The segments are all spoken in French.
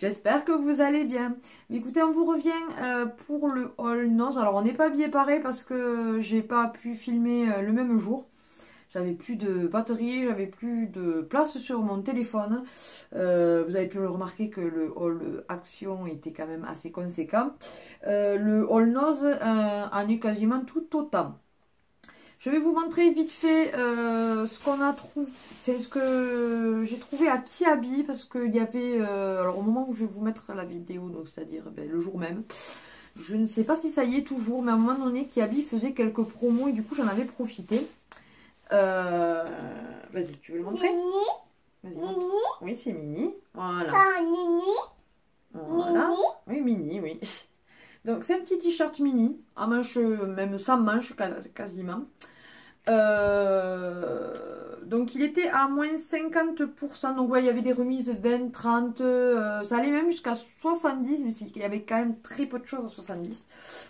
j'espère que vous allez bien. Mais écoutez, on vous revient pour le haul noz. Alors on n'est pas habillé pareil parce que j'ai pas pu filmer le même jour. J'avais plus de batterie, j'avais plus de place sur mon téléphone. Vous avez pu le remarquer que le haul action était quand même assez conséquent. Le haul noz en est quasiment tout autant. Je vais vous montrer vite fait ce qu'on a trouvé, c'est ce que j'ai trouvé à Kiabi, parce qu'il y avait, alors au moment où je vais vous mettre la vidéo, donc c'est-à-dire le jour même, je ne sais pas si ça y est toujours, mais à un moment donné, Kiabi faisait quelques promos et du coup j'en avais profité. Vas-y, tu veux le montrer? Mini. Mini. Oui, c'est mini. Voilà. C'est un mini. Voilà. Mini. Oui, mini, oui. Donc c'est un petit t-shirt mini, à manche, même sans manche quasiment. Donc il était à moins 50%, donc ouais, il y avait des remises 20, 30, ça allait même jusqu'à 70, mais il y avait quand même très peu de choses à 70.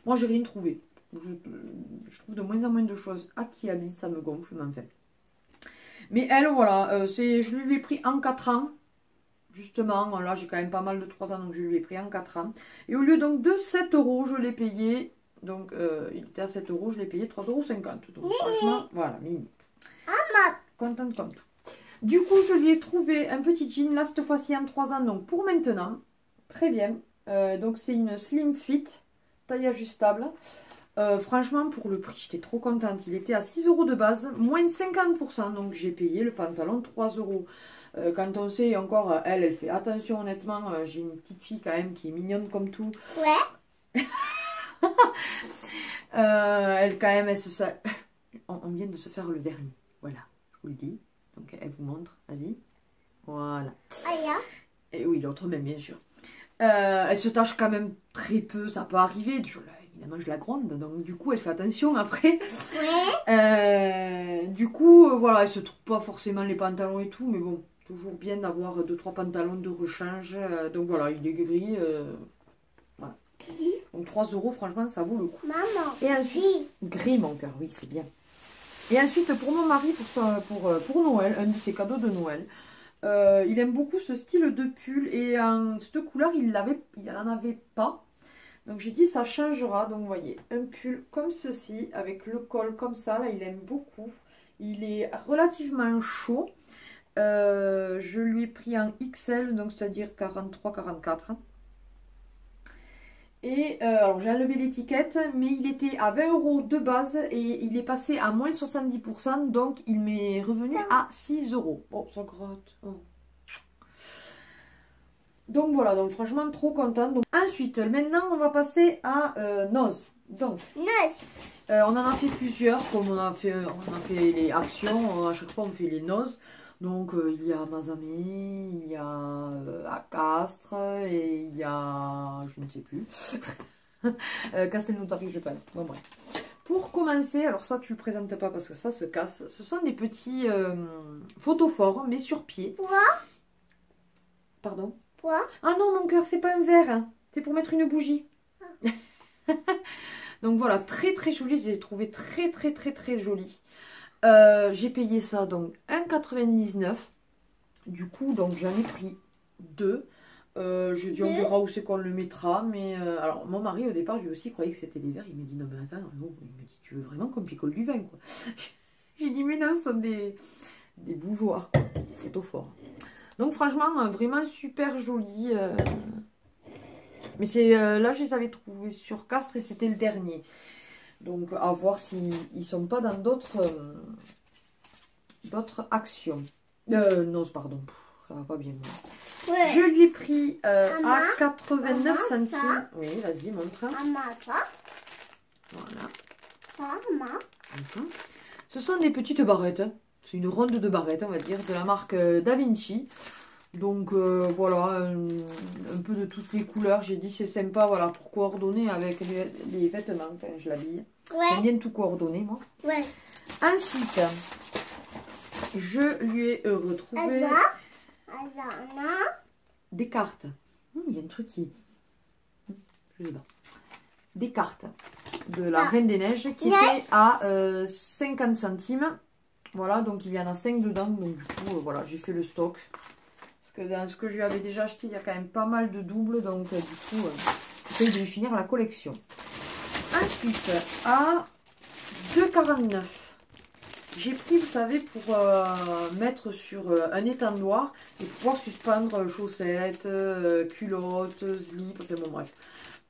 Moi j'ai rien trouvé, je trouve de moins en moins de choses à Kiabi, ça me gonfle, mais enfin. Mais elle, voilà, je lui ai pris en 4 ans, justement, là j'ai quand même pas mal de 3 ans, donc je lui ai pris en 4 ans. Et au lieu donc de 7 €, je l'ai payé. Donc, il était à 7 €, je l'ai payé 3,50 €. Donc, franchement, voilà, mini. Contente comme tout. Du coup, je lui ai trouvé un petit jean, là, cette fois-ci en 3 ans, donc pour maintenant. Très bien. Donc, c'est une slim fit, taille ajustable. Franchement, pour le prix, j'étais trop contente. Il était à 6 € de base, moins 50%. Donc, j'ai payé le pantalon 3 €. Quand on sait encore, elle fait attention, honnêtement. J'ai une petite fille quand même qui est mignonne comme tout. Ouais. Elle quand même, on vient de se faire le vernis, voilà, je vous le dis. Donc elle vous montre, vas-y, voilà. Et oui, l'autre même, bien sûr. Elle se tâche quand même très peu, ça peut arriver. Évidemment, je la gronde, donc du coup, elle fait attention après. Ouais. Du coup, voilà, elle se trouve pas forcément les pantalons et tout, mais bon, toujours bien d'avoir 2-3 pantalons de rechange. Donc voilà, il est gris. Voilà. Donc 3 €, franchement, ça vaut le coup. Maman. Et ensuite, gris mon cœur, oui, c'est bien. Et ensuite, pour mon mari, pour Noël, un de ses cadeaux de Noël, il aime beaucoup ce style de pull. Et cette couleur, il n'en avait pas. Donc j'ai dit, ça changera. Donc vous voyez, un pull comme ceci, avec le col comme ça. Là, il aime beaucoup. Il est relativement chaud. Je lui ai pris en XL, donc c'est-à-dire 43-44. Et alors j'ai enlevé l'étiquette, mais il était à 20 € de base et il est passé à moins 70%, donc il m'est revenu à 6 €. Oh, ça gratte. Oh. Donc voilà, donc franchement trop contente. Donc, ensuite, maintenant on va passer à noz. Donc, on en a fait plusieurs, comme on a fait les actions, à chaque fois on fait les noz. Donc il y a Mazamé, il y a Acastre et il y a, je ne sais plus, Castelnaudary je pense. Bon bref. Pour commencer, alors ça tu le présentes pas parce que ça se casse, ce sont des petits photophores mais sur pied. Quoi? Pardon? Quoi? Ah non mon cœur, c'est pas un verre, hein. C'est pour mettre une bougie. Donc voilà, très très joli, je les ai trouvés très joli. J'ai payé ça donc 1,99 €. Du coup, donc j'en ai pris 2. Je dis on verra où c'est qu'on le mettra. Mais alors mon mari au départ lui aussi croyait que c'était des verres. Il me dit non mais attends, non. Il me dit tu veux vraiment qu'on picole du vin quoi. J'ai dit mais non, ce sont des bougeoirs, quoi, des photophores. Donc franchement vraiment super joli. Mais c'est là je les avais trouvés sur Castres et c'était le dernier. Donc à voir s'ils ne sont pas dans d'autres actions. Non, pardon, ça va pas bien. Ouais. Je lui ai pris Maman, à 89 centimes. ça. Oui, vas-y, montre. Maman, ça. Voilà. Ça, maman. Ce sont des petites barrettes. C'est une ronde de barrettes, on va dire, de la marque Da Vinci. Donc voilà, un peu de toutes les couleurs. J'ai dit c'est sympa, voilà, pour coordonner avec les vêtements quand je l'habille. Ouais. J'aime bien tout coordonner, moi. Ouais. Ensuite, je lui ai retrouvé des cartes. Il y a un truc qui... Je sais pas. Des cartes de la Reine des Neiges qui étaient à 50 centimes. Voilà, donc il y en a 5 dedans. Donc du coup, voilà, j'ai fait le stock. Parce que dans ce que je lui avais déjà acheté, il y a quand même pas mal de doubles. Donc du coup, j'essaie de lui finir la collection. Ensuite, à 2,49 €. J'ai pris, vous savez, pour mettre sur un étendoir et pouvoir suspendre chaussettes, culottes, slips, enfin bon bref,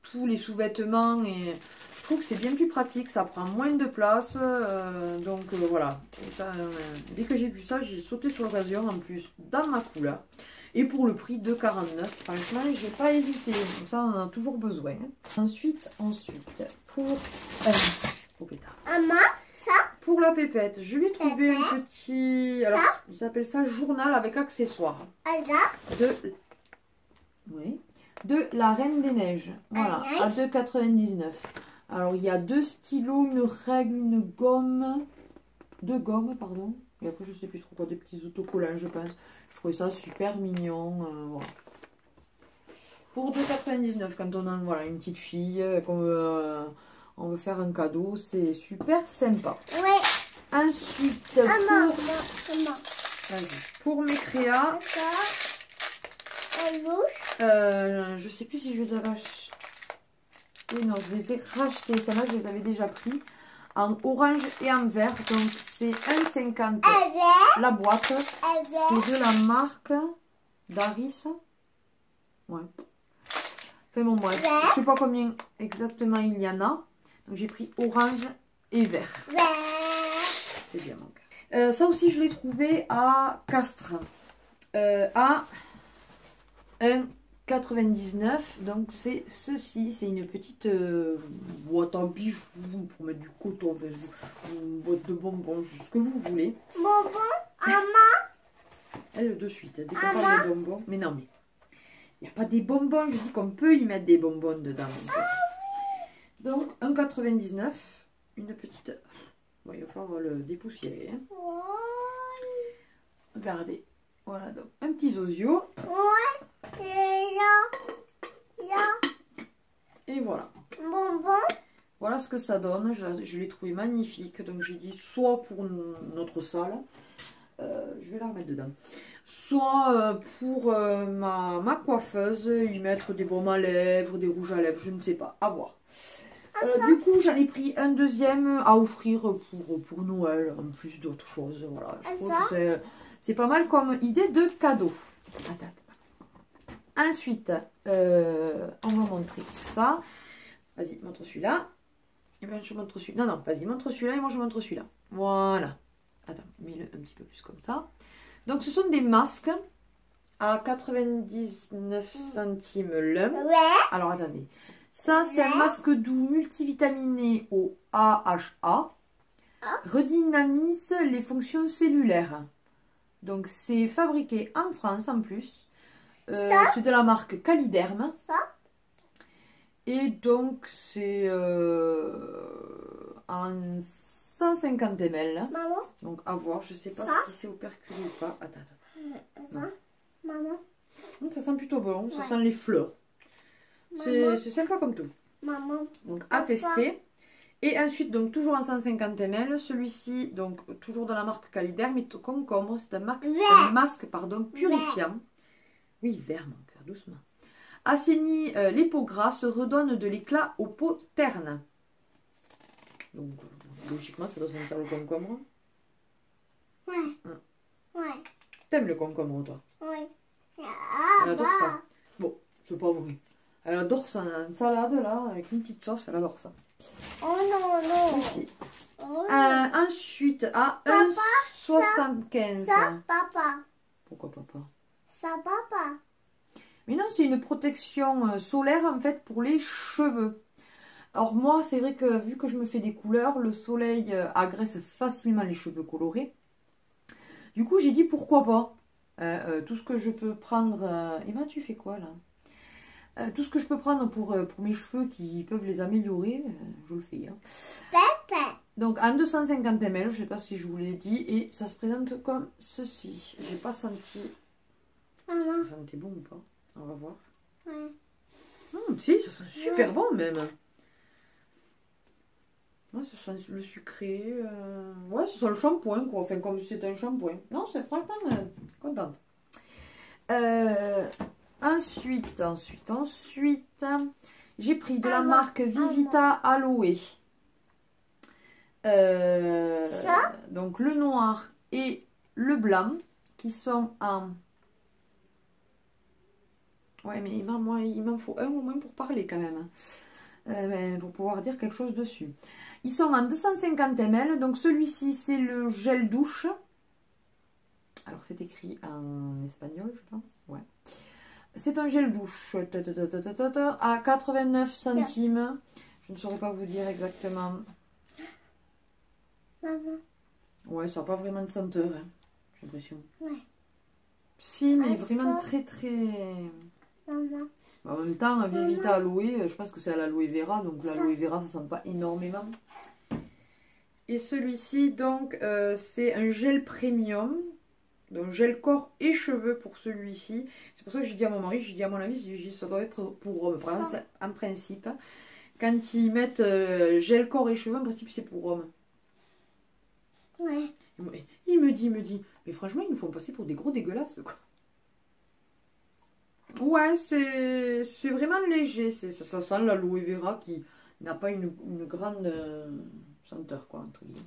tous les sous-vêtements. Et je trouve que c'est bien plus pratique, ça prend moins de place. Donc voilà, dès que j'ai vu ça, j'ai sauté sur l'occasion, en plus dans ma couleur. Et pour le prix de 49, franchement, j'ai pas hésité. Ça, on en a toujours besoin. Ensuite, pour pétard. Maman, ça? Pour la pépette, je lui ai trouvé un petit... Alors, ça s'appelle ça journal avec accessoires. De la Reine des Neiges. Voilà, à 2,99 €. Alors, il y a 2 stylos, une règle, une gomme. 2 gommes, pardon. Et après, je sais plus trop quoi, des petits autocollants, je pense. Je trouvais ça super mignon. Voilà. Pour 2,99 € quand on a voilà, une petite fille, on veut faire un cadeau, c'est super sympa. Oui. Ensuite, pour mes créas, je sais plus si je les avais achetés. Non, je les ai rachetés. Celles-là, je les avais déjà pris en orange et en vert. Donc, c'est 1,50 € la boîte. C'est de la marque Daris. Ouais. Enfin bon, bref, je sais pas combien exactement il y en a. Donc j'ai pris orange et vert. C'est bien mon cas. Ça aussi je l'ai trouvé à Castres. À 1,99 €. Donc c'est ceci. C'est une petite boîte à bijoux pour mettre du coton. Enfin, une boîte de bonbons, ce que vous voulez. Bonbons, maman. Elle de suite. Dès qu'on parle de bonbons. Mais non mais. Il n'y a pas des bonbons, je dis qu'on peut y mettre des bonbons dedans. Donc, 1,99 €, une petite... Bon, il va falloir le dépoussiérer. Hein. Regardez, voilà, donc un petit zozio. Et voilà. Bonbon. Voilà ce que ça donne, je l'ai trouvé magnifique. Donc, j'ai dit soit pour notre salle, je vais la remettre dedans. Soit pour ma coiffeuse, y mettre des baumes à lèvres, des rouges à lèvres, je ne sais pas, à voir. Du coup, j'en ai pris un deuxième à offrir pour Noël, en plus d'autres choses. Voilà, je trouve que c'est pas mal comme idée de cadeau. Attends. Ensuite, on va montrer ça. Vas-y, montre celui-là. Et bien, je montre celui-là. Non, vas-y, montre celui-là et moi je montre celui-là. Voilà. Attends, mets-le un petit peu plus comme ça. Donc, ce sont des masques à 99 centimes l'un. Alors, attendez. Ça, c'est un masque doux multivitaminé au AHA. Redynamise les fonctions cellulaires. Donc, c'est fabriqué en France en plus. C'est de la marque Caliderm. Et donc, c'est en 150 ml. Maman. Donc, à voir. Je sais pas si c'est au percule ou pas. Attends. Maman. Ça sent plutôt bon. Ça sent les fleurs. C'est sympa comme tout. Maman. Donc, à tester. Et ensuite, donc, toujours en 150 ml. Celui-ci, donc, toujours de la marque Caliderm, mais concombre. C'est un masque purifiant. Oui, vert, mon cœur, doucement. Assainit les peaux grasses, redonne de l'éclat aux peaux ternes. Donc, logiquement, ça doit sentir le concombre. Ouais. T'aimes le concombre, toi? Ouais. Elle adore ça. Bon, je sais pas vous. Elle adore ça, une salade là, avec une petite sauce, elle adore ça. Oh non. Aussi. Ensuite, à 1,75 €. Ça, papa. Pourquoi papa? Ça, papa. Mais non, c'est une protection solaire en fait pour les cheveux. Alors moi, c'est vrai que vu que je me fais des couleurs, le soleil agresse facilement les cheveux colorés. Du coup, j'ai dit pourquoi pas. Tout ce que je peux prendre... Emma, tu fais quoi là? Tout ce que je peux prendre pour mes cheveux qui peuvent les améliorer, je le fais. Hein. Pépé. Donc en 250 ml, je ne sais pas si je vous l'ai dit, et ça se présente comme ceci. J'ai pas senti... Ça sentait bon ou pas? On va voir. Si, ça sent super bon même. Ouais, ça sent le sucré. Ouais, ça sent le shampoing quoi. Enfin, comme si c'était un shampoing. Non, c'est franchement contente. Ensuite, j'ai pris de la marque Vivita Aloe. Donc le noir et le blanc qui sont en... Ouais, mais moi, il m'en faut un au moins pour parler quand même. Pour pouvoir dire quelque chose dessus. Ils sont en 250 ml. Donc celui-ci, c'est le gel douche. Alors c'est écrit en espagnol, je pense. Ouais. C'est un gel douche à 89 centimes. Je ne saurais pas vous dire exactement. Maman. Ouais, ça n'a pas vraiment de senteur, hein, j'ai l'impression. Ouais. Si, mais vraiment très. Maman. En même temps, Vivita Aloe, je pense que c'est à l'aloe vera, donc l'aloe vera, ça sent pas énormément. Et celui-ci, donc, c'est un gel premium. Donc, gel corps et cheveux pour celui-ci. C'est pour ça que j'ai dit à mon mari, j'ai dit à mon avis, ça doit être pour homme. En principe, quand ils mettent gel corps et cheveux, en principe, c'est pour homme. Ouais. Il me dit, mais franchement, ils nous font passer pour des gros dégueulasses, quoi. Ouais, c'est vraiment léger. Ça sent l'aloe vera qui n'a pas une grande senteur, quoi, entre guillemets.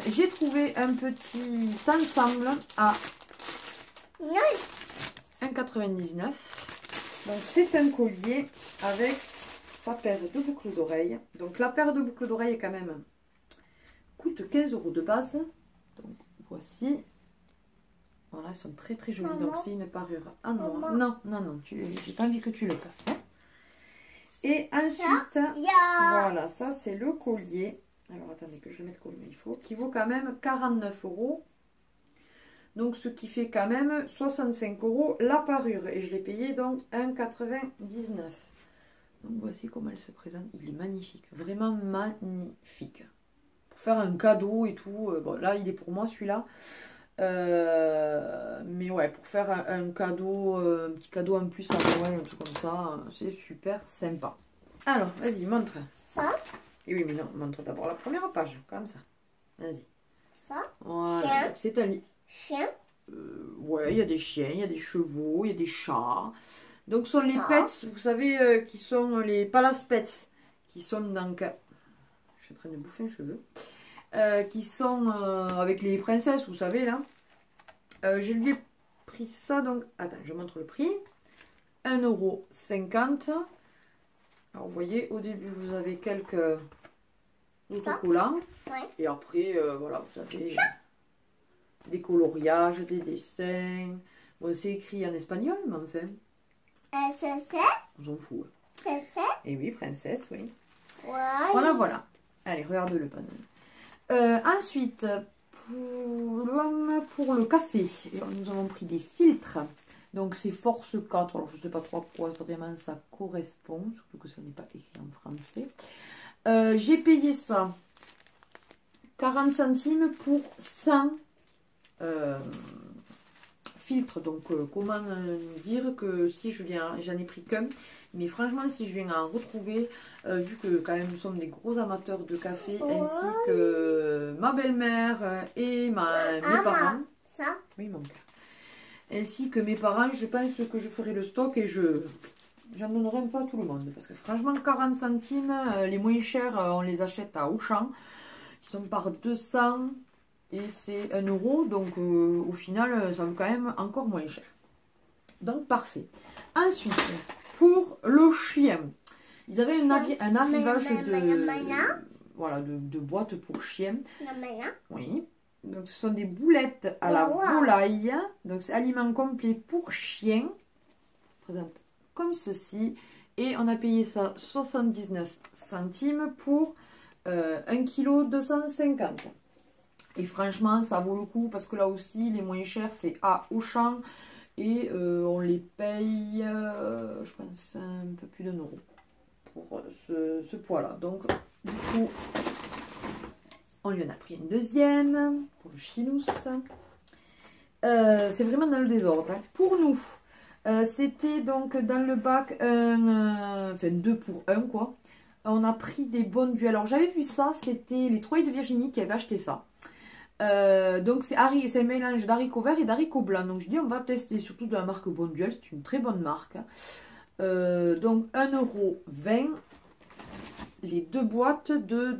J'ai trouvé un petit ensemble à 1,99 €. Donc c'est un collier avec sa paire de boucles d'oreilles. Donc la paire de boucles d'oreilles quand même coûte 15 € de base. Donc voici. Voilà, elles sont très très jolies. Maman. Donc c'est une parure en noir. Maman. Non, j'ai pas envie que tu le passes. Hein. Et ensuite, voilà, ça c'est le collier. Alors attendez que je le mette comme il faut. Qui vaut quand même 49 €. Donc ce qui fait quand même 65 € la parure. Et je l'ai payé donc 1,99 €. Donc voici comment elle se présente. Il est magnifique. Vraiment magnifique. Pour faire un cadeau et tout. Bon là il est pour moi celui-là. Mais ouais, pour faire un cadeau, un petit cadeau en plus à Noël, un truc comme ça, c'est super sympa. Alors, vas-y, montre. Ça. Et oui, mais non, montre d'abord la première page, comme ça. Vas-y. Ça. Voilà, c'est un lit. Chien. Ouais, il y a des chiens, il y a des chevaux, il y a des chats. Donc, ce sont les Ah. pets, vous savez, qui sont les palace pets, qui sont donc... Je suis en train de bouffer un cheveu. Qui sont avec les princesses, vous savez là. Je lui ai pris ça, donc, attends, je montre le prix. 1,50 €. Alors vous voyez, au début vous avez quelques autocollants. Ouais. Et après, voilà, vous avez des coloriages, des dessins. Bon, c'est écrit en espagnol, mais enfin, C'est. on s'en fout. C'est. Et oui, princesse, oui. Ouais. Voilà, voilà. Allez, regarde le panneau. Ensuite, pour le café, nous avons pris des filtres. Donc c'est Force 4. Alors je ne sais pas trop à quoi vraiment ça correspond, surtout que ça n'est pas écrit en français. J'ai payé ça 40 centimes pour 100 filtres. Donc comment dire que si je viens, j'en ai pris qu'un. Mais franchement, si je viens en retrouver, vu que quand même nous sommes des gros amateurs de café, ainsi que ma belle-mère et mes parents. Ça. Oui, mon cœur. Ainsi que mes parents, je pense que je ferai le stock et j'en donnerai pas à tout le monde. Parce que franchement, 40 centimes, les moins chers, on les achète à Auchan. Ils sont par 200 et c'est 1 €. Donc au final, ça vaut quand même encore moins cher. Donc parfait. Ensuite... Pour le chien, ils avaient un arrivage de boîtes pour chiens. Oui. Donc ce sont des boulettes à la volaille. Donc c'est aliment complet pour chien. Ça se présente comme ceci. Et on a payé ça 79 centimes pour 1,250 kg. Et franchement, ça vaut le coup parce que là aussi, les moins chers, c'est à Auchan. Et on les paye, je pense, un peu plus d'1 € pour ce poids-là. Donc, du coup, on lui en a pris une deuxième pour le chinous. C'est vraiment dans le désordre. Hein. Pour nous, c'était donc dans le bac, enfin 2 pour 1, quoi. On a pris des bonnes vues. Alors, j'avais vu ça, c'était les Troyes de Virginie qui avaient acheté ça. Donc c'est un mélange d'haricots verts et d'haricots blancs. Donc je dis on va tester, surtout de la marque Bonduelle, c'est une très bonne marque. Donc 1,20 €, les deux boîtes de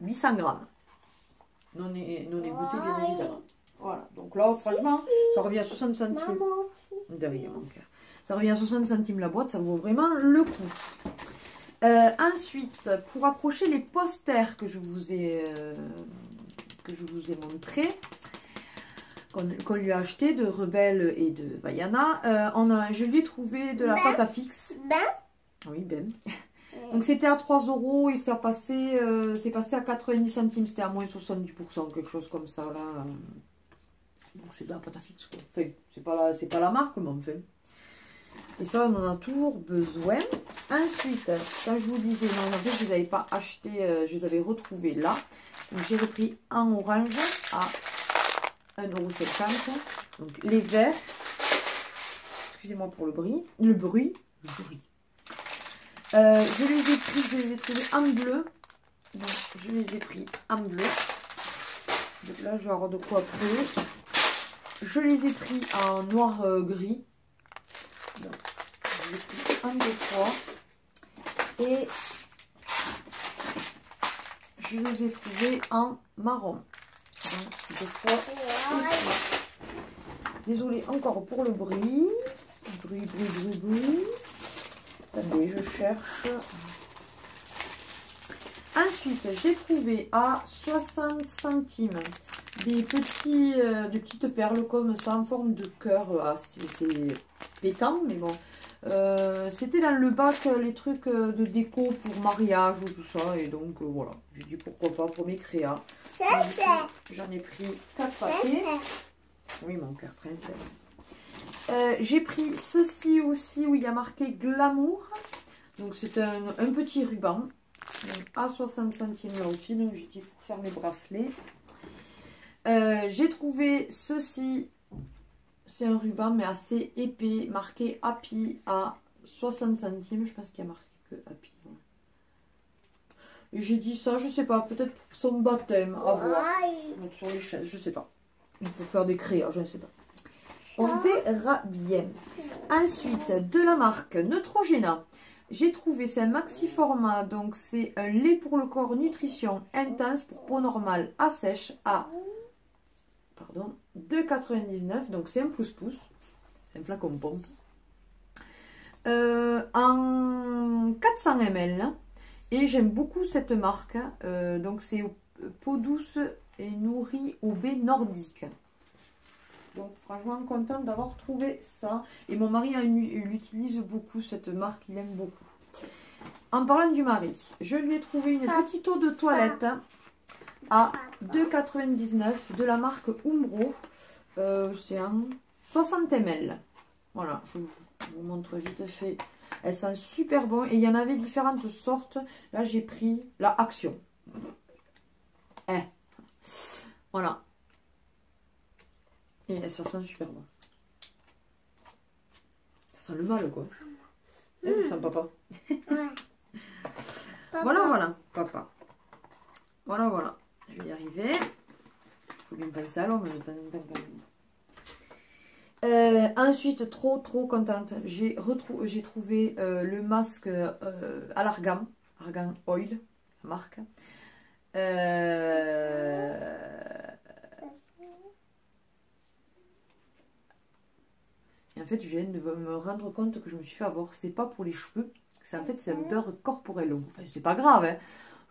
800 grammes. Non égoutté bien évidemment. Voilà, donc là franchement ça revient à 60 centimes. Derrière mon cœur. Ça revient à 60 centimes la boîte, ça vaut vraiment le coup. Ensuite, pour approcher les posters que je vous ai montré, qu'on lui a acheté de Rebelle et de Vaiana, je lui ai trouvé de la pâte à fixe. Oui, ben. Donc c'était à 3 € et c'est passé à 90 centimes, c'était à moins 70%, quelque chose comme ça là. Donc c'est de la pâte à fixe quoi. Enfin, c'est pas la marque, mais enfin. Et ça, on en a toujours besoin. Ensuite, quand je vous disais, non, en fait, je ne les avais pas achetés, je les avais retrouvés là. Donc, j'ai repris un orange à 1,50 €. Donc, les verts. Excusez-moi pour le bruit. Je les ai trouvés en bleu. Donc, je les ai pris en bleu. Donc là, je vais avoir de quoi créer. Je les ai pris en noir-gris. Donc, j'ai pris 1, 2, 3 et je les ai trouvés en marron. Donc, 2 fois. Désolée encore pour le bruit. Bruit. Attendez, je cherche. Ensuite, j'ai trouvé à 60 centimes des petites perles comme ça en forme de cœur. C'est pétant, mais bon. C'était dans le bac les trucs de déco pour mariage ou tout ça. Et donc voilà, j'ai dit pourquoi pas pour mes créas. J'en ai pris 4 paquets. Oui, mon cœur princesse. J'ai pris ceci aussi où il y a marqué Glamour. Donc c'est un petit ruban. Donc, à 60 centimes là aussi. Donc j'ai dit pour faire mes bracelets. J'ai trouvé ceci. C'est un ruban mais assez épais, marqué Happy à 60 centimes. Je pense qu'il y a marqué que Happy. Ouais. Et j'ai dit ça, je sais pas, peut-être pour son baptême, à voir. Mettre sur les chaises, je sais pas. Pour faire des créas, je ne sais pas. On verra bien. Ensuite, de la marque Neutrogena, j'ai trouvé, c'est un maxi format, donc c'est un lait pour le corps nutrition intense pour peau normale à sèche à 2,99 €, donc c'est un pouce-pouce, c'est un flacon pompe, en 400 ml, et j'aime beaucoup cette marque, donc c'est peau douce et nourrie au baie nordique. Donc franchement contente d'avoir trouvé ça, et mon mari il utilise beaucoup cette marque, il aime beaucoup. En parlant du mari, je lui ai trouvé une petite eau de toilette à 2,99 € de la marque Umbro. C'est un 60 ml. Voilà, je vous montre vite fait. Elles sont super bonnes et il y en avait différentes sortes. Là, j'ai pris la Action. Voilà. Et elles sont super bonnes. Ça sent le mal, quoi. Ça sent papa. Voilà, papa. Voilà. Je vais y arriver. Il faut bien penser à l'homme de temps en temps quand même. Ensuite, trop contente. J'ai trouvé le masque à l'argan. Argan Oil, marque. Et en fait, je viens de me rendre compte que je me suis fait avoir. C'est pas pour les cheveux. En fait, c'est un beurre corporel. Enfin, c'est pas grave, hein.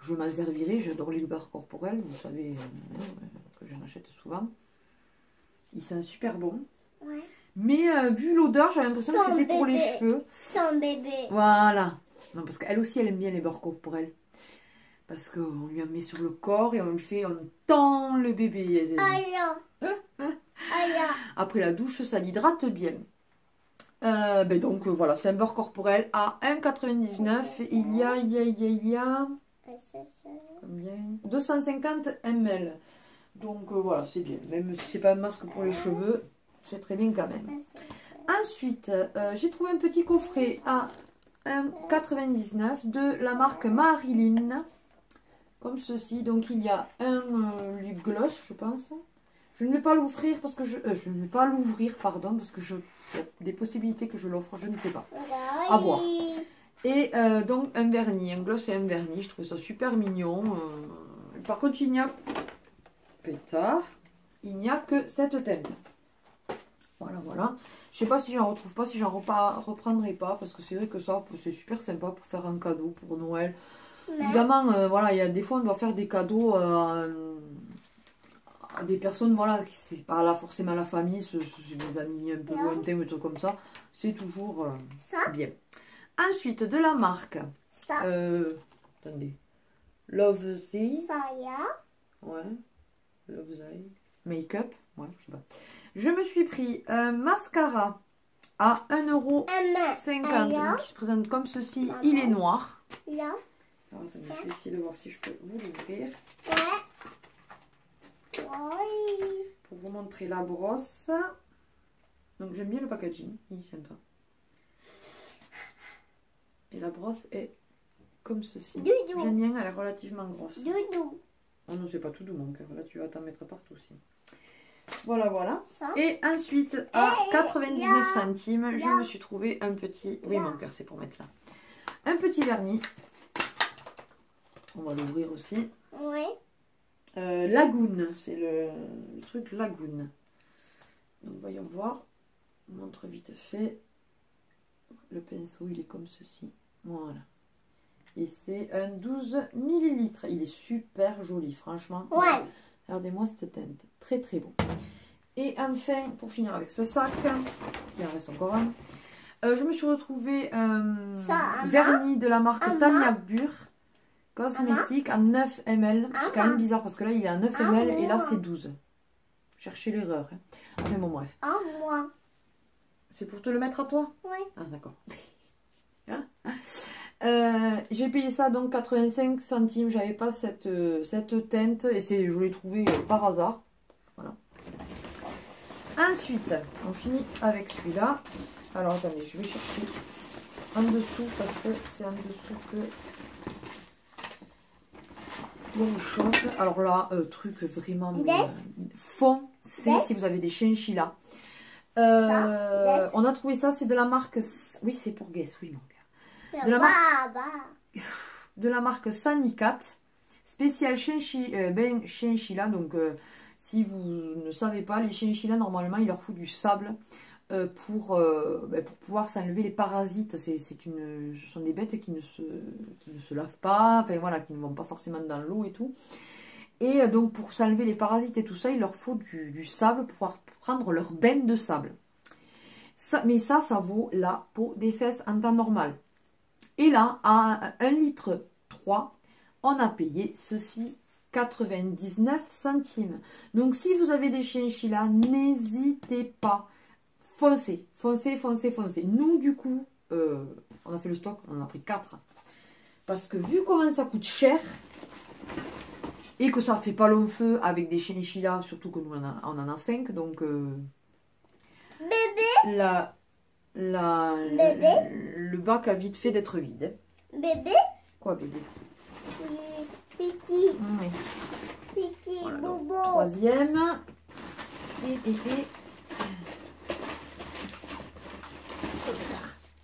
Je m'en servirai, j'adore les beurres corporels, vous savez que j'en achète souvent. Ils sont super bons. Ouais. Mais vu l'odeur, j'avais l'impression que c'était pour les cheveux. Ton bébé. Voilà. Non, parce qu'elle aussi, elle aime bien les beurres corporels. Parce qu'on lui en met sur le corps et on tend le bébé. Après la douche, ça l'hydrate bien. Donc voilà, c'est un beurre corporel à 1,99 €. Il y a combien 250 ml. Donc voilà, c'est bien. Même si c'est pas un masque pour les cheveux, c'est très bien quand même. Ensuite, j'ai trouvé un petit coffret à 1,99 € de la marque Marilyn. comme ceci. Donc il y a un lip gloss, je pense. Je ne vais pas l'ouvrir parce que je ne vais pas l'ouvrir, pardon, parce que il y a des possibilités que je l'offre, je ne sais pas. À voir. Et donc un vernis, un gloss et un vernis, je trouve ça super mignon. Par contre, il n'y a pétard, il n'y a que cette teinte. Voilà, voilà. Je sais pas si j'en retrouve pas, si j'en reprendrai pas, parce que c'est vrai que ça, c'est super sympa pour faire un cadeau pour Noël. Mais... évidemment, voilà, il y a des fois on doit faire des cadeaux à des personnes, voilà, c'est pas là forcément la famille, c'est des amis un peu lointains ou des trucs comme ça. C'est toujours bien. Ensuite, de la marque. Attendez. Lovesy. Ouais. Lovesy. Make-up. Ouais, je sais pas. Je me suis pris un mascara à 1,50 €. Donc, il se présente comme ceci. Il est noir. Alors, attendez, je vais essayer de voir si je peux vous l'ouvrir. Pour vous montrer la brosse. Donc, j'aime bien le packaging. Il est sympa. Et la brosse est comme ceci. J'aime bien, elle est relativement grosse. Oh non, c'est pas tout doux, mon cœur. Là, tu vas t'en mettre partout aussi. Voilà, voilà. Et ensuite, à 99 centimes, je me suis trouvé un petit... Oui, mon cœur, c'est pour mettre là. Un petit vernis. On va l'ouvrir aussi. Oui. Lagoon, c'est le truc Lagoon. Donc, voyons voir. On montre vite fait. Le pinceau, il est comme ceci. Voilà. Et c'est un 12 ml. Il est super joli, franchement. Ouais. Regardez-moi cette teinte. Très, très beau. Et enfin, pour finir avec ce sac, parce qu'il en reste encore un, je me suis retrouvée un vernis de la marque Tanya Burr Cosmétique à 9 ml. C'est quand même bizarre parce que là, il est à 9 ml et là, c'est 12. Cherchez l'erreur. Hein. Enfin, bon, bref. C'est pour te le mettre à toi? Oui. Ah, d'accord. J'ai payé ça donc 85 centimes. J'avais pas cette teinte et je l'ai trouvé par hasard. Voilà. Ensuite, on finit avec celui-là. Alors attendez, je vais chercher en dessous parce que c'est en dessous que il y a une chose. Alors là, truc vraiment foncé si vous avez des chinchillas. On a trouvé ça, c'est de la marque. Oui, c'est pour Guess, oui, mon cœur. De la marque Sanicat, spécial chinchilla. Donc, si vous ne savez pas, les chinchillas, normalement, il leur faut du sable pour pouvoir s'enlever les parasites. Ce sont des bêtes qui ne se lavent pas, enfin voilà, qui ne vont pas forcément dans l'eau et tout. Et donc, pour s'enlever les parasites et tout ça, il leur faut du sable pour pouvoir prendre leur bain de sable. Mais ça vaut la peau des fesses en temps normal. Et là, à 1,3 litre, on a payé ceci 99 centimes. Donc, si vous avez des chinchillas, n'hésitez pas. Foncez, foncez, foncez, foncez. Nous, du coup, on a fait le stock, on en a pris 4. Parce que vu comment ça coûte cher, et que ça fait pas long feu avec des chinchillas, surtout que nous, on en a 5. Donc, bébé. Le bac a vite fait d'être vide. Bébé. Quoi, bébé? Oui, petit. Oui. Petit, voilà, bobo. Troisième. Et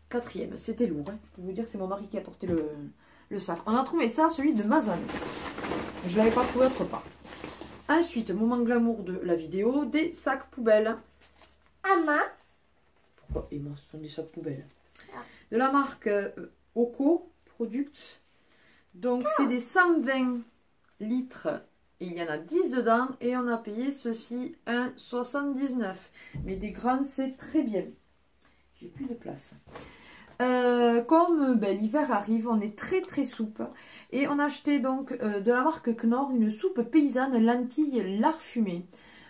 quatrième. C'était lourd. Hein. Je peux vous dire que c'est mon mari qui a porté le sac. On a trouvé ça, celui de Mazano. Je ne l'avais pas trouvé autre part. Ensuite, moment glamour de la vidéo, des sacs poubelles. Ama. Pourquoi Emma, ce sont des sacs poubelles. De la marque Oco Products. Donc, c'est des 120 litres. Et il y en a 10 dedans. Et on a payé ceci 1,79. Mais des grands, c'est très bien. J'ai plus de place. Comme l'hiver arrive, on est très très soupe. Et on a acheté donc de la marque Knorr une soupe paysanne lentilles lard fumé.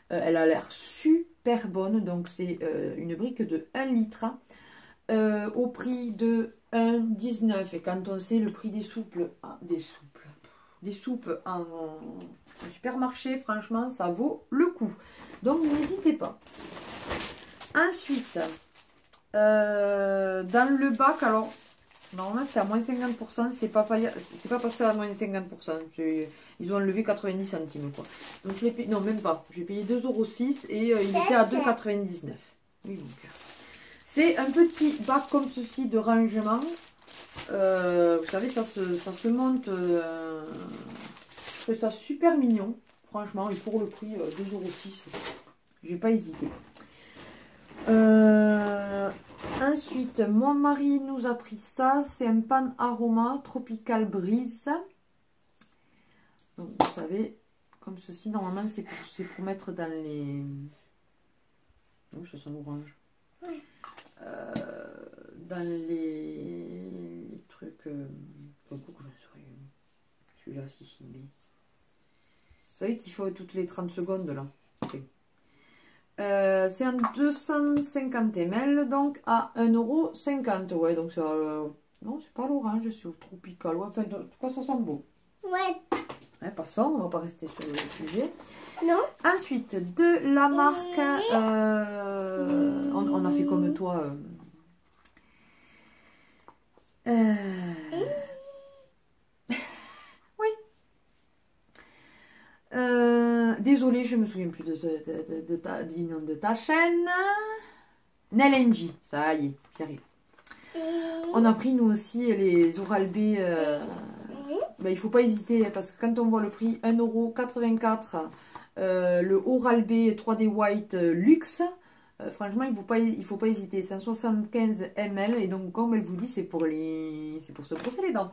Elle a l'air super bonne. Donc c'est une brique de 1 litre au prix de 1,19. Et quand on sait le prix des soupes, des soupes en supermarché, franchement ça vaut le coup. Donc n'hésitez pas. Ensuite, dans le bac, alors Normalement, c'était à moins 50%. C'est pas passé à moins 50%. Ils ont enlevé 90 centimes, quoi. Donc, je l'ai payé... Non, même pas. J'ai payé 2,06 € et il était à 2,99 €. Oui, donc... C'est un petit bac comme ceci de rangement. Vous savez, ça se monte. Je trouve ça super mignon. Franchement, et pour le prix, 2,06 €. J'ai pas hésité. Ensuite, mon mari nous a pris ça. C'est un pan aroma tropical brise. Donc, vous savez, comme ceci, normalement, c'est pour mettre dans les... Oh, ça sent l'orange. Oui. Dans les trucs... beaucoup que j'en sais rien. Celui-là, si, mais... Vous savez qu'il faut toutes les 30 secondes, là. Okay. C'est un 250 ml, donc à 1,50 €. Ouais, donc c'est... non, c'est pas l'orange, c'est au tropical. Ouais, enfin, en tout cas, ça sent beau. Ouais. Ouais, passons, on va pas rester sur le sujet. Non. Ensuite, de la marque... on a fait comme toi... oui. Désolée, je me souviens plus du nom de ta chaîne. Nelenji, ça y est, j'y arrive. On a pris nous aussi les Oral-B. Ben, il faut pas hésiter parce que quand on voit le prix 1,84 €, le Oral-B 3D White Luxe. Franchement, il faut pas hésiter. 175 ml et donc comme elle vous dit, c'est pour se brosser les dents.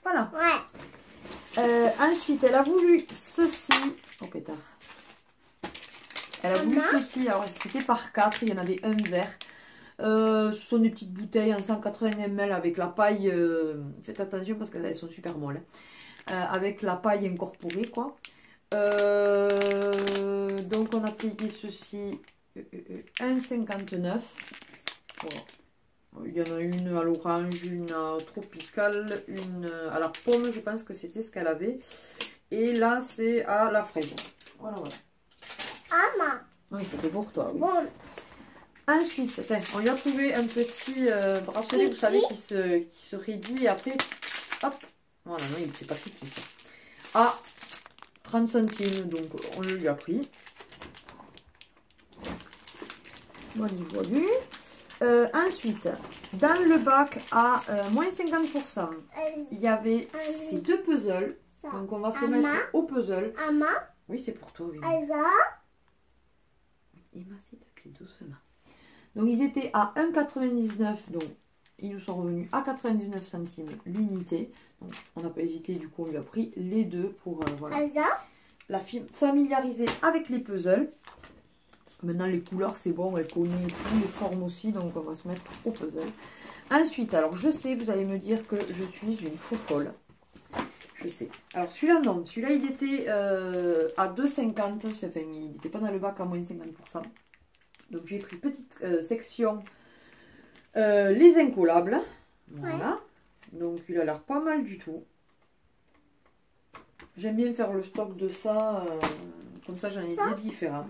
Voilà. Ouais. Ensuite, elle a voulu ceci. Oh pétard. Elle a voulu ceci. Alors c'était par 4. Il y en avait un vert. Ce sont des petites bouteilles en 180 ml avec la paille. Faites attention parce qu'elles sont super molles. Avec la paille incorporée quoi. Donc on a payé ceci 1,59 €. Voilà. Il y en a une à l'orange, une à tropicale, une à la pomme, je pense que c'était ce qu'elle avait. Et là, c'est à la fraise. Voilà, voilà. Maman. Oui, c'était pour toi, oui. Bon. Ensuite, attends, on lui a trouvé un petit bracelet, vous savez, qui se raidit et après, hop, voilà, non, c'est pas fixé ça. À 30 centimes, donc on le lui a pris. Voilà, ensuite, dans le bac à moins 50%, il y avait ces deux puzzles. Donc on va se mettre au puzzle. Oui, c'est pour toi, oui. Emma, s'il te plaît, doucement. Donc ils étaient à 1,99 €, donc ils nous sont revenus à 99 centimes l'unité. Donc on n'a pas hésité, du coup on lui a pris les deux pour voilà, la familiariser avec les puzzles. Parce que maintenant les couleurs c'est bon, elle connaît toutes les formes aussi, donc on va se mettre au puzzle. Ensuite, alors je sais, vous allez me dire que je suis une faux folle. Je sais. Alors celui-là non, celui-là il était à 2,50 €, enfin, il n'était pas dans le bac à moins 50%. Donc j'ai pris petite section les incollables. Voilà. Ouais. Donc il a l'air pas mal du tout. J'aime bien faire le stock de ça. Comme ça j'en ai deux différents.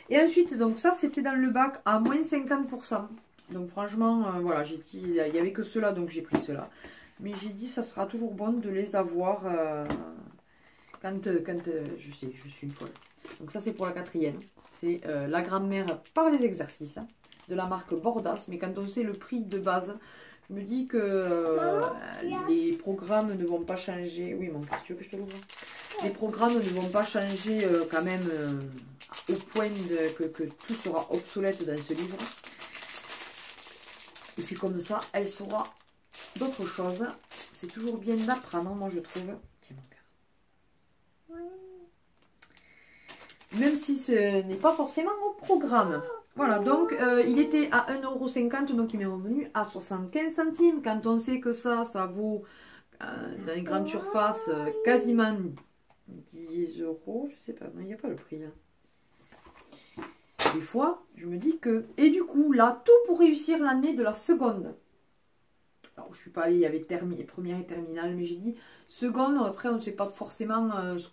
Et ensuite, donc ça c'était dans le bac à moins 50%. Donc franchement, voilà, j'ai dit, il n'y avait que ceux-là, donc j'ai pris ceux-là. Mais j'ai dit ça sera toujours bon de les avoir quand je sais, je suis une folle. Donc ça c'est pour la quatrième. C'est la grand-mère par les exercices de la marque Bordas. Mais quand on sait le prix de base, je me dis que les programmes ne vont pas changer. Oui, mon cœur, tu veux que je te l'ouvre? Les programmes ne vont pas changer quand même au point que tout sera obsolète dans ce livre. Et puis comme ça, elle saura d'autres choses. C'est toujours bien d'apprendre, moi je trouve. Tiens, mon cœur. Même si ce n'est pas forcément au programme. Voilà, donc il était à 1,50 €, donc il m'est revenu à 75 centimes. Quand on sait que ça vaut dans les grandes surfaces quasiment 10 €, je sais pas, il n'y a pas le prix. Hein. Des fois, je me dis que... Et du coup, là, tout pour réussir l'année de la seconde. Alors, je suis pas allée, il y avait première et terminale, mais j'ai dit seconde, après on ne sait pas forcément... ce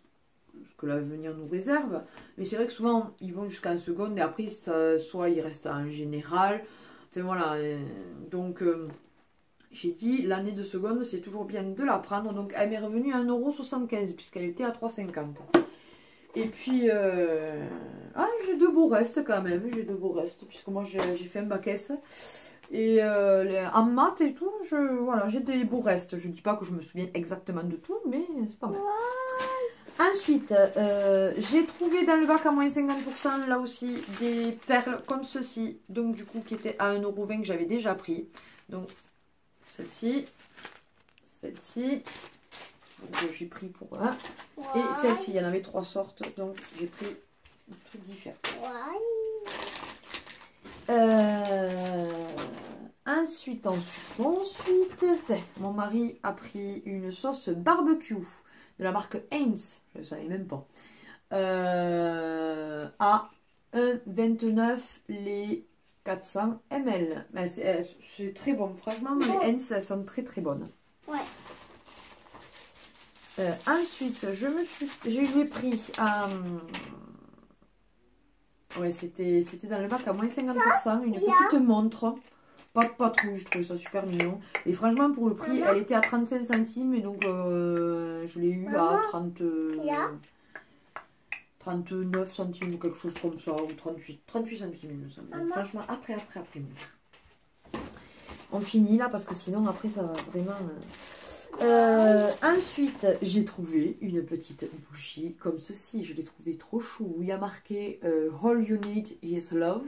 que l'avenir nous réserve, mais c'est vrai que souvent ils vont jusqu'en seconde et après ça, soit ils restent en général, enfin voilà, donc j'ai dit l'année de seconde, c'est toujours bien de la prendre. Donc elle m'est revenue à 1,75 € puisqu'elle était à 3,50 €. Et puis, j'ai de beaux restes quand même. J'ai de beaux restes puisque moi j'ai fait un bac S. Et en maths et tout, voilà, j'ai des beaux restes. Je dis pas que je me souviens exactement de tout, mais c'est pas mal. Ensuite, j'ai trouvé dans le bac à moins 50%, là aussi, des perles comme ceci. Donc du coup, qui étaient à 1,20 € que j'avais déjà pris. Donc, celle-ci, celle-ci. Donc j'ai pris pour un. Et celle-ci, il y en avait 3 sortes. Donc j'ai pris des trucs différents. Ensuite, mon mari a pris une sauce barbecue de la marque Heinz, je ne savais même pas, à 1,29 € les 400 ml. C'est très bon, franchement, les Heinz, elles sont très très bonnes. Ouais. Ensuite, j'ai pris ouais, c'était dans le bac à moins 50%, une petite montre. Pas trop, je trouvais ça super mignon. Et franchement, pour le prix, elle était à 35 centimes. Et donc, je l'ai eu à 39 centimes ou quelque chose comme ça. Ou 38 centimes, il me semble. Franchement, après. On finit là parce que sinon, après, ça va vraiment... Ensuite, j'ai trouvé une petite bougie comme ceci. Je l'ai trouvé trop chou. Il y a marqué All You Need Is Love.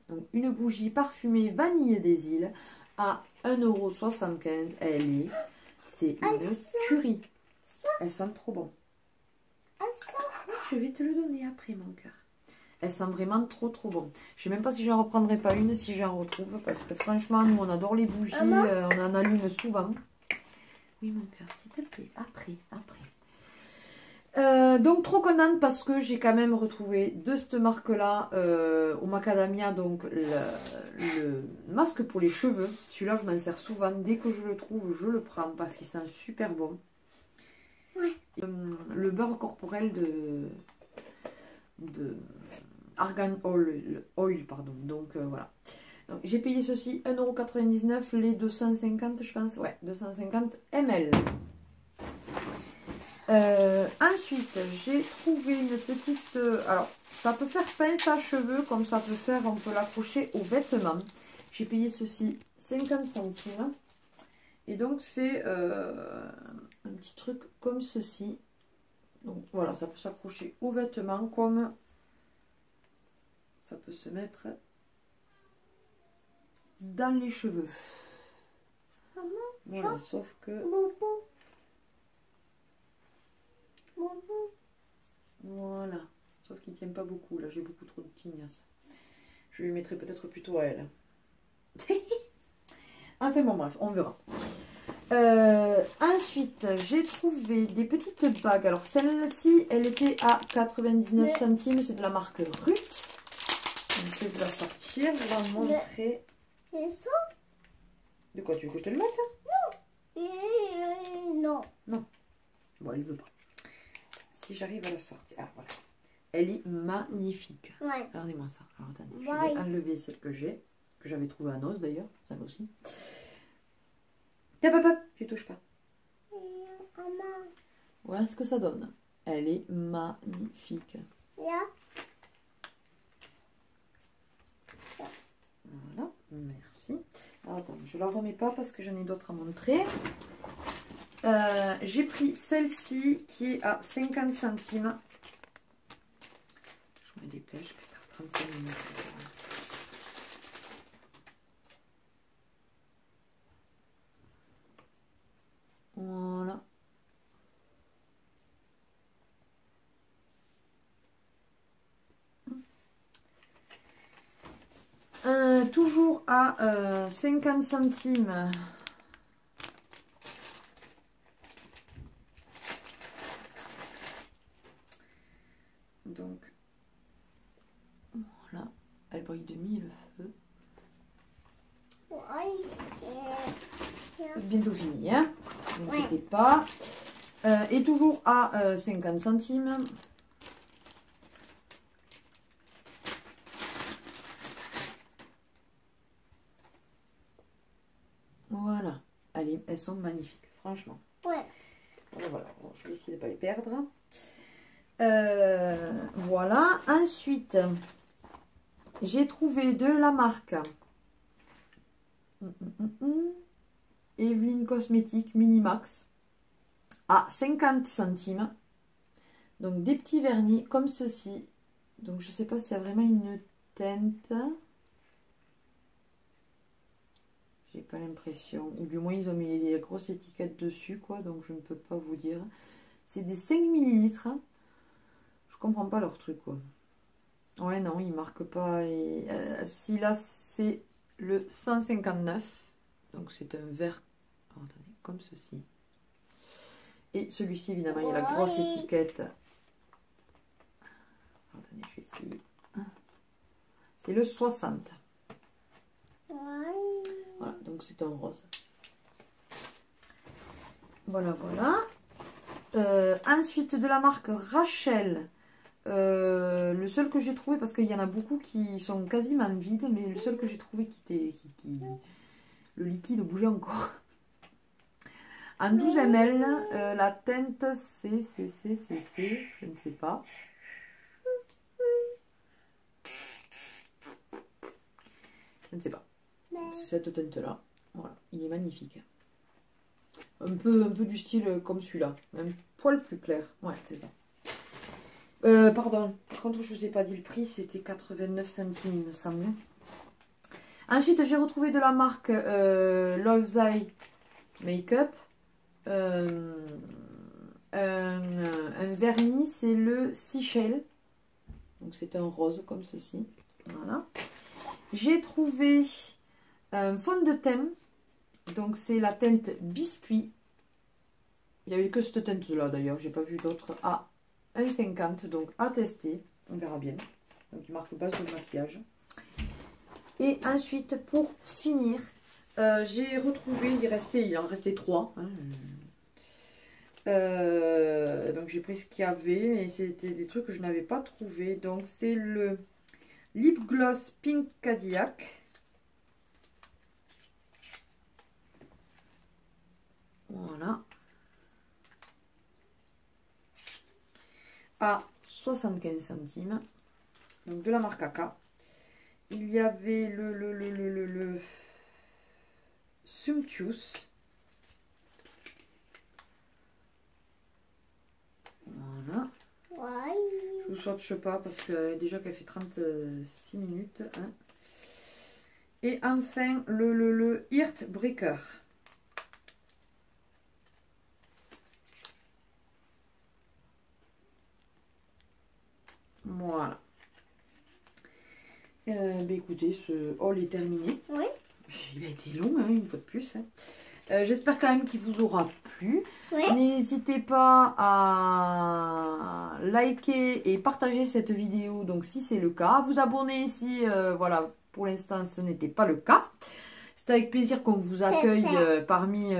Donc, une bougie parfumée vanille des îles à 1,75 €. C'est une tuerie. Elle sent trop bon. Je vais te le donner après, mon cœur. Elle sent vraiment trop bon. Je sais même pas si j'en reprendrai pas une, si j'en retrouve. Parce que franchement, nous, on adore les bougies. On en allume souvent. Oui, mon cœur, s'il te plaît. Après. Donc trop contente parce que j'ai quand même retrouvé de cette marque là au macadamia, donc le masque pour les cheveux. Celui-là je m'en sers souvent, dès que je le trouve je le prends parce qu'il sent super bon. Ouais. Le beurre corporel de Argan Oil, pardon. Donc voilà. Donc j'ai payé ceci 1,99 € les 250, je pense, ouais, 250 ml. Ensuite, j'ai trouvé une petite... alors, ça peut faire pince à cheveux, comme ça peut faire, on peut l'accrocher aux vêtements. J'ai payé ceci 50 centimes. Et donc, c'est un petit truc comme ceci. Donc, voilà, ça peut s'accrocher aux vêtements, comme ça peut se mettre dans les cheveux. Voilà, sauf que... Voilà, sauf qu'il ne tient pas beaucoup. Là, j'ai beaucoup trop de tignasses. Je lui mettrai peut-être plutôt à elle. Enfin bon, bref, on verra. Ensuite, j'ai trouvé des petites bagues. Alors, celle-ci, elle était à 99 centimes. C'est de la marque Ruth. Donc, je vais la sortir. Je vais la montrer. De quoi tu veux que je te le mette? Non. Non. Bon, elle veut pas. Si j'arrive à la sortir. Ah, voilà. Elle est magnifique. Ouais. Regardez-moi ça. Alors, attendez, je vais enlever celle que j'ai. Que j'avais trouvée à Nos d'ailleurs. Celle aussi. Tiens, papa, tu touches pas. Voilà ce que ça donne. Elle est magnifique. Yeah. Voilà, merci. Alors, attends, je la remets pas parce que j'en ai d'autres à montrer. J'ai pris celle-ci qui est à 50 centimes. Je me dépêche, je vais faire 35 minutes. Voilà. Toujours à 50 centimes. Donc, voilà. Elle brille de mille feux. Bientôt fini, hein. Ne vous inquiétez pas. Et toujours à 50 centimes. Voilà. Allez, elles sont magnifiques, franchement. Ouais. Voilà, bon, je vais essayer de ne pas les perdre. Voilà. Ensuite, j'ai trouvé de la marque Evelyn Cosmetics Minimax à 50 centimes. Donc des petits vernis comme ceci. Donc je ne sais pas s'il y a vraiment une teinte. J'ai pas l'impression. Ou du moins ils ont mis les grosses étiquettes dessus quoi. Donc je ne peux pas vous dire. C'est des 5 ml. Je comprends pas leur truc quoi. Ouais non, ils marquent pas. Et, si là c'est le 159. Donc c'est un vert. Oh, attendez, comme ceci. Et celui-ci évidemment il y a la grosse étiquette. Attendez, je vais essayer. C'est le 60. Voilà, donc c'est un rose. Voilà, voilà. Ensuite, de la marque Rachel. Le seul que j'ai trouvé, parce qu'il y en a beaucoup qui sont quasiment vides, mais le seul que j'ai trouvé qui le liquide bougeait encore. En 12 ml, la teinte c'est, je ne sais pas. Je ne sais pas. C'est cette teinte-là. Voilà, il est magnifique. Un peu du style comme celui-là. Un poil plus clair. Ouais, c'est ça. Pardon. Par contre, je ne vous ai pas dit le prix. C'était 89 centimes, il me semble. Ensuite, j'ai retrouvé de la marque Love's Eye Makeup. Un vernis, c'est le Seashell. Donc, c'est un rose comme ceci. Voilà. J'ai trouvé un fond de teint. Donc, c'est la teinte biscuit. Il n'y a eu que cette teinte-là d'ailleurs. J'ai pas vu d'autres. À 1,50. Donc, à tester. On verra bien. Donc, il marque pas sur le maquillage. Et ensuite, pour finir, j'ai retrouvé. Il en restait 3. Hein. Donc, j'ai pris ce qu'il y avait. Mais c'était des trucs que je n'avais pas trouvé. Donc, c'est le Lip Gloss Pink Cadillac. Voilà. À 75 centimes. Donc de la marque AK. Il y avait le Sumptuous. Voilà. Ouais. Je vous swatche pas parce que déjà qu'elle fait 36 minutes. Hein. Et enfin le Heart Breaker. Voilà. Écoutez, ce haul est terminé. Oui. Il a été long, hein, une fois de plus. Hein. J'espère quand même qu'il vous aura plu. Oui. N'hésitez pas à liker et partager cette vidéo, donc si c'est le cas. À vous abonner si, voilà, pour l'instant ce n'était pas le cas. C'est avec plaisir qu'on vous accueille parmi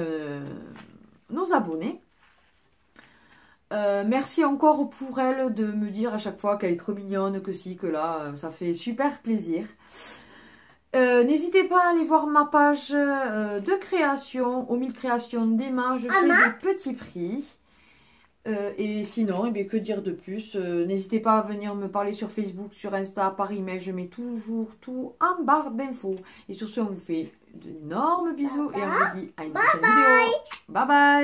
nos abonnés. Merci encore pour elle de me dire à chaque fois qu'elle est trop mignonne, que si, que là, ça fait super plaisir. N'hésitez pas à aller voir ma page de création, aux 1000 créations d'Emma, je fais des petits prix. Et sinon, eh bien, que dire de plus, n'hésitez pas à venir me parler sur Facebook, sur Insta, par email, je mets toujours tout en barre d'infos. Et sur ce, on vous fait d'énormes bisous et on vous dit à une prochaine vidéo. Bye bye!